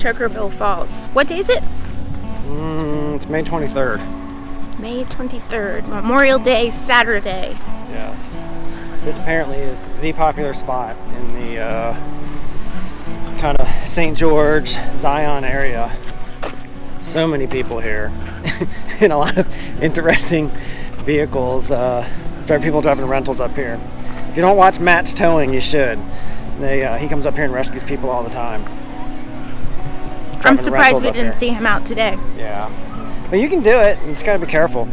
Toquerville Falls. What day is it? It's May 23rd. May 23rd, Memorial Day, Saturday. Yes. This apparently is the popular spot in the kind of St. George, Zion area. So many people here and a lot of interesting vehicles. People driving rentals up here. If you don't watch Matt's Towing, you should. He comes up here and rescues people all the time. I'm surprised we didn't see him out today. Yeah. But you can do it. You just gotta be careful.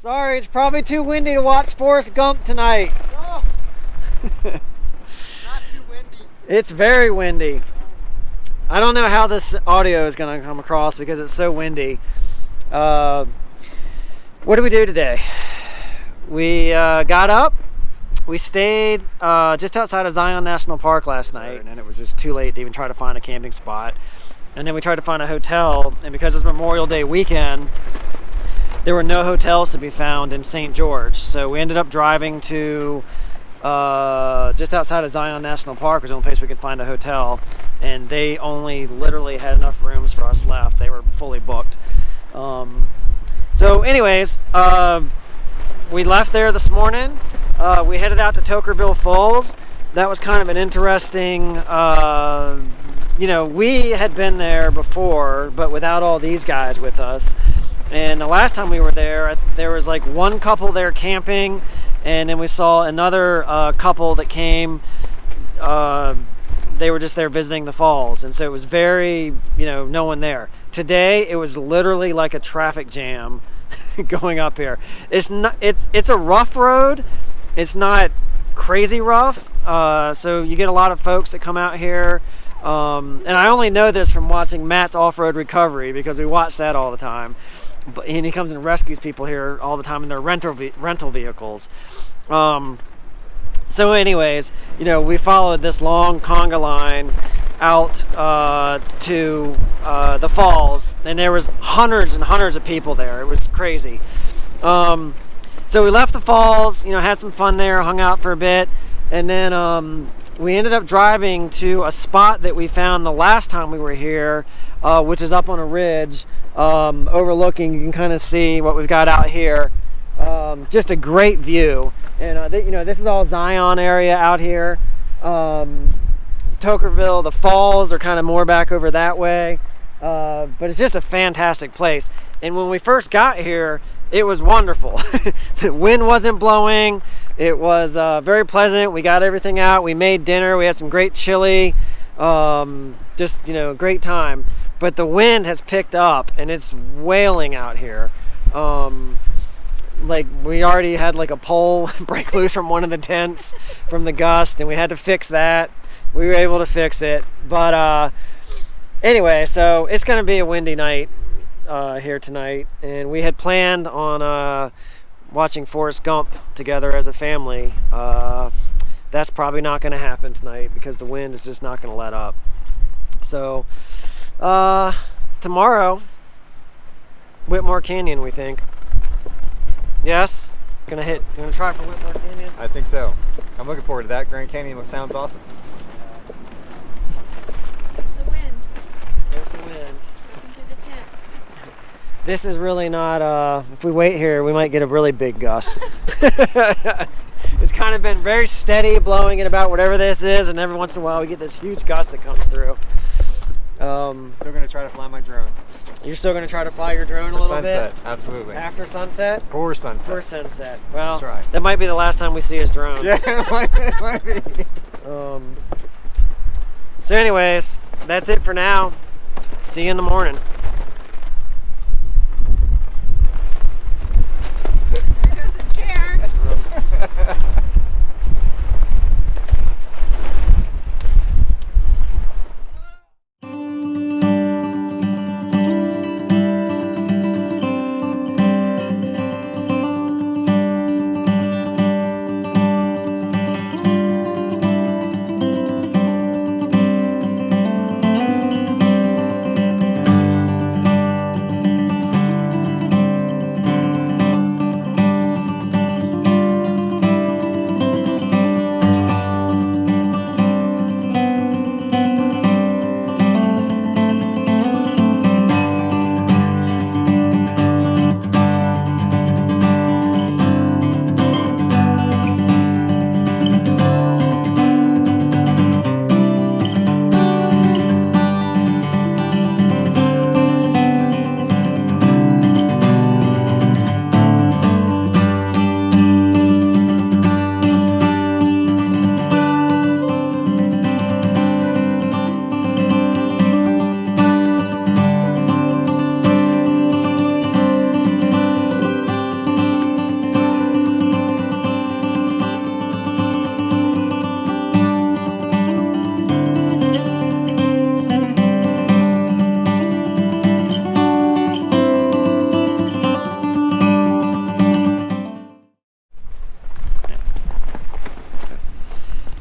Sorry, it's probably too windy to watch Forrest Gump tonight. Oh. Not too windy. It's very windy. I don't know how this audio is going to come across because it's so windy. What did we do today? We got up. We stayed just outside of Zion National Park last night, and it was just too late to even try to find a camping spot. And then we tried to find a hotel, and because it's Memorial Day weekend, there were no hotels to be found in St. George. So we ended up driving to just outside of Zion National Park was the only place we could find a hotel, and they only literally had enough rooms for us left. They were fully booked. So anyways, we left there this morning. We headed out to Toquerville Falls. That was kind of an interesting, we had been there before, but without all these guys with us. And the last time we were there was like one couple there camping, and then we saw another couple that came. They were just there visiting the falls, and so it was very, no one there. Today it was literally like a traffic jam going up here. It's a rough road. It's not crazy rough. So you get a lot of folks that come out here. And I only know this from watching Matt's Off-Road Recovery, because we watch that all the time. And he comes and rescues people here all the time in their rental vehicles. So So anyways, we followed this long conga line out to the falls, and there was hundreds and hundreds of people there. It was crazy. So we left the falls, had some fun there, hung out for a bit, and then we ended up driving to a spot that we found the last time we were here, which is up on a ridge, overlooking. You can kind of see what we've got out here. Just a great view. And this is all Zion area out here. Toquerville, the falls are kind of more back over that way. But it's just a fantastic place. And when we first got here, it was wonderful. The wind wasn't blowing. It was very pleasant. We got everything out. We made dinner. We had some great chili. Just, great time. But the wind has picked up and it's wailing out here. Like we already had like a pole break loose from one of the tents from the gust, and we had to fix that. We were able to fix it. But anyway, so it's going to be a windy night here tonight, and we had planned on watching Forrest Gump together as a family. That's probably not going to happen tonight because the wind is just not going to let up. So tomorrow, Whitmore Canyon, we think. Yes? Gonna try for Whitmore Canyon? I think so. I'm looking forward to that. Grand Canyon sounds awesome. There's the wind. There's the wind. Welcome to the tent. This is really not, if we wait here, we might get a really big gust. It's kind of been very steady, blowing at about whatever this is, and every once in a while we get this huge gust that comes through. Still going to try to fly my drone. You're still going to try to fly your drone a little sunset, bit? Absolutely. After sunset? For sunset. For sunset. Well, That's right. That might be the last time we see his drone. Yeah, it might be. So anyways, that's it for now. See you in the morning. There goes a chair.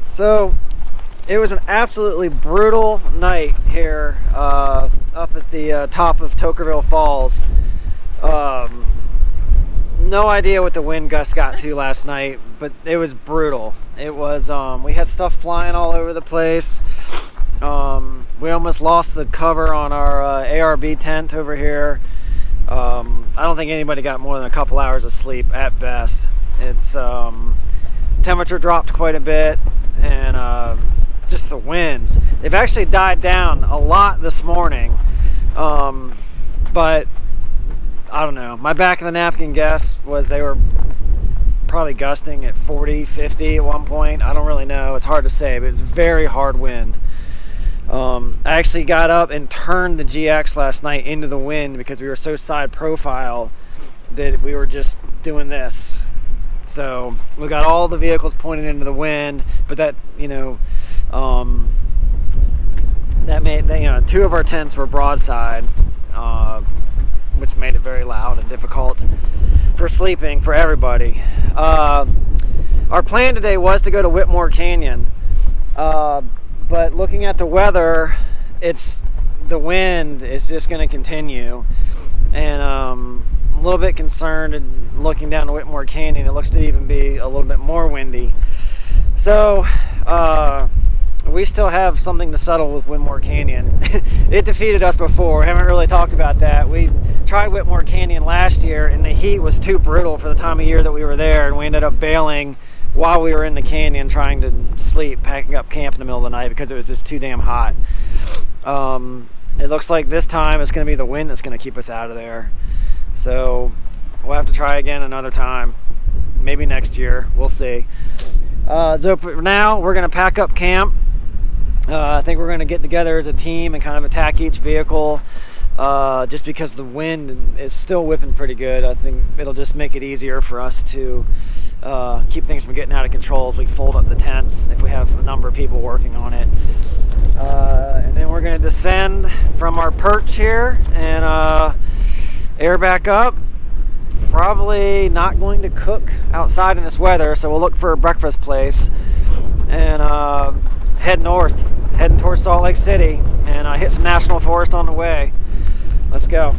So it was an absolutely brutal night here up at the top of Toquerville Falls. No idea what the wind gust got to last night, but it was brutal. It was, we had stuff flying all over the place. We almost lost the cover on our ARB tent over here. I don't think anybody got more than a couple hours of sleep at best. It's temperature dropped quite a bit, and just the winds. They've actually died down a lot this morning, but I don't know. My back of the napkin guess was they were probably gusting at 40, 50 at one point. I don't really know. It's hard to say, but it's very hard wind. I actually got up and turned the GX last night into the wind because we were so side profile that we were just doing this. So we got all the vehicles pointed into the wind, but that, that made, two of our tents were broadside, which made it very loud and difficult for sleeping for everybody. Our plan today was to go to Whitmore Canyon, but looking at the weather, the wind is just going to continue, and I'm a little bit concerned. And looking down to Whitmore Canyon, it looks to even be a little bit more windy. So we still have something to settle with Whitmore Canyon. It defeated us before. We haven't really talked about that. We tried Whitmore Canyon last year, and the heat was too brutal for the time of year that we were there, and we ended up bailing while we were in the canyon trying to sleep, packing up camp in the middle of the night because it was just too damn hot. It looks like this time it's going to be the wind that's going to keep us out of there. So we'll have to try again another time. Maybe next year. We'll see. So for now, we're going to pack up camp. I think we're going to get together as a team and kind of attack each vehicle. Just because the wind is still whipping pretty good, I think it'll just make it easier for us to keep things from getting out of control as we fold up the tents if we have a number of people working on it. And then we're going to descend from our perch here and air back up. Probably not going to cook outside in this weather, so we'll look for a breakfast place and head north, heading towards Salt Lake City, and hit some national forest on the way. Let's go.